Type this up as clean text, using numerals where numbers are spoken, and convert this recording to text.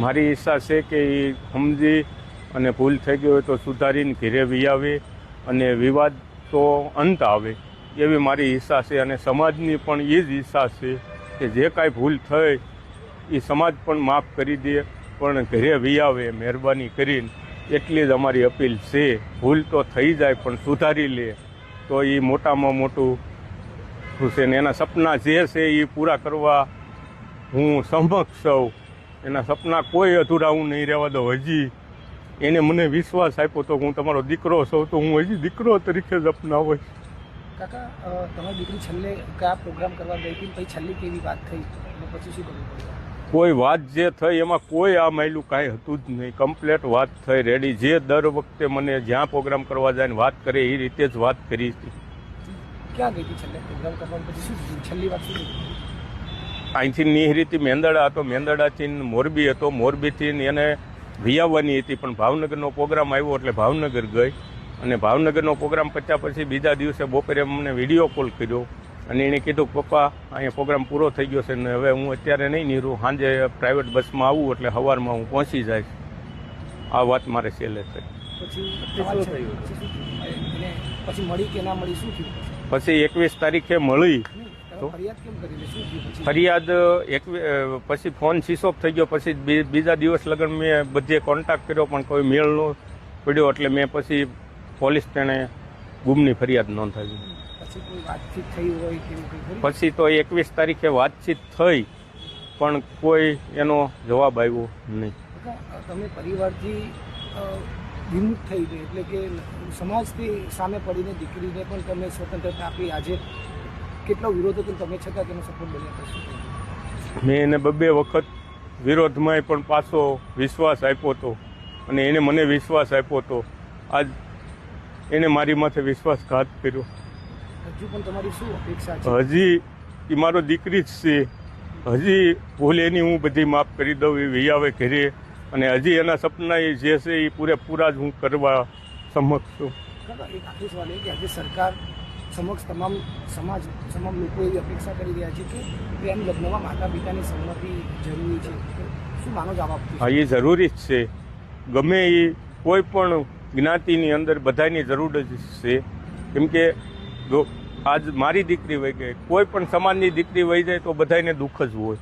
મારી ઈચ્છા છે કે એ સમજી અને ભૂલ થઈ ગઈ હોય તો સુધારીને ઘેરે વી આવે અને વિવાદ તો અંત આવે એવી મારી ઈચ્છા છે. અને સમાજની પણ એ જ ઈચ્છા છે કે જે કાંઈ ભૂલ થઈ એ સમાજ પણ માફ કરી દે, પણ ઘરે વી આવે મહેરબાની કરીને. એટલી જ અમારી અપીલ છે. ભૂલ તો થઈ જાય પણ સુધારી લે તો એ મોટામાં મોટું છે ને એના સપના જે છે એ પૂરા કરવા હું સમક્ષ છું. એના સપના કોઈ અધૂરા હું નહીં રહેવા દઉં. હજી એને મને વિશ્વાસ આપ્યો તો હું તમારો દીકરો છું તો હું હજી દીકરો તરીકે જ અપનાવીશ. કાકા, તમારી દીકરી છેલ્લે કયા પ્રોગ્રામ કરવા ગઈ હતી, પછી છેલ્લી કેવી વાત થઈ અને પછી શું કરવું પડ્યું? કોઈ વાત જે થઈ એમાં કોઈ આ માયલું કાંઈ હતું જ નહીં. કમ્પ્લેટ વાત થઈ રેડી. જે દર વખતે મને જ્યાં પ્રોગ્રામ કરવા જાય ને વાત કરે એ રીતે જ વાત કરી હતી. ક્યાં ગઈ હતી છેલ્લે પ્રોગ્રામ કરવા? પછી શું છેલ્લી વાત શું? અહીંથી નિહરીથી મેંદરડા હતો, મેંદરડાથી મોરબી હતો, મોરબીથી એને વિયાવવાની હતી પણ ભાવનગરનો પ્રોગ્રામ આવ્યો એટલે ભાવનગર ગઈ. અને ભાવનગરનો પ્રોગ્રામ પત્યા પછી બીજા દિવસે બપોરે અમને વિડીયો કોલ કર્યો અને એણે કીધું પપ્પા અહીંયા પ્રોગ્રામ પૂરો થઈ ગયો છે ને હવે હું અત્યારે નહીં નીરું, સાંજે પ્રાઇવેટ બસમાં આવું એટલે સવારમાં હું પહોંચી જઈશ. આ વાત મારે છેલ્લે થઈ. પછી મળી કે ના મળી, શું થયું? પછી 21 તારીખે મળી. ફરિયાદ કેમ કરી? શું થયું? ફરિયાદ પછી ફોન સ્વિચ ઓફ થઈ ગયો. પછી બીજા દિવસ લગન મેં બધે કોન્ટેક્ટ કર્યો પણ કોઈ મેળ ન પડ્યો એટલે મેં પછી પોલીસ તેને ગુમની ફરિયાદ નોંધાવી. પછી કોઈ વાતચીત થઈ હોય કે પછી તો 21 તારીખે વાતચીત થઈ પણ કોઈ એનો જવાબ આવ્યો નહીં. તમે પરિવારથી વિમુખ થઈ ગઈ એટલે કે સમાજથી સામે પડીને દીકરીને પણ તમે સ્વતંત્રતા આપી. આજે કેટલો વિરોધ હતો તમે છતાં તેનો સપોર્ટ બન્યા પછી? મેં એને 2 વખત વિરોધમાંય પણ પાછો વિશ્વાસ આપ્યો હતો અને એને મને વિશ્વાસ આપ્યો હતો. આજ એને મારી માથે વિશ્વાસઘાત કર્યો. હજુ પણ તમારી શું અપેક્ષા છે? હજી એ મારો દીકરી જ છે. હજી ભૂલ એની હું બધી માફ કરી દઉં એ વિયાવે ઘરે અને હજી એના સપના એ જે છે એ પૂરેપૂરા જ હું કરવા સમક્ષ છું. એક આખી સવાલ એ કે આજે સરકાર સમક્ષ તમામ લોકો એવી અપેક્ષા કરી રહ્યા છે કે પ્રેમ લગ્નમાં માતા પિતાની સંમતિ જરૂરી છે. શું માનો જવાબ આપશો? હા, એ જરૂરી જ છે. ગમે એ કોઈ પણ જ્ઞાતિની અંદર બધાની જરૂર જ છે. કેમ કે આજ મારી દીકરી વહી ગઈ, કોઈ પણ સમાજની દીકરી વહી જાય તો બધાને દુઃખ જ હોય.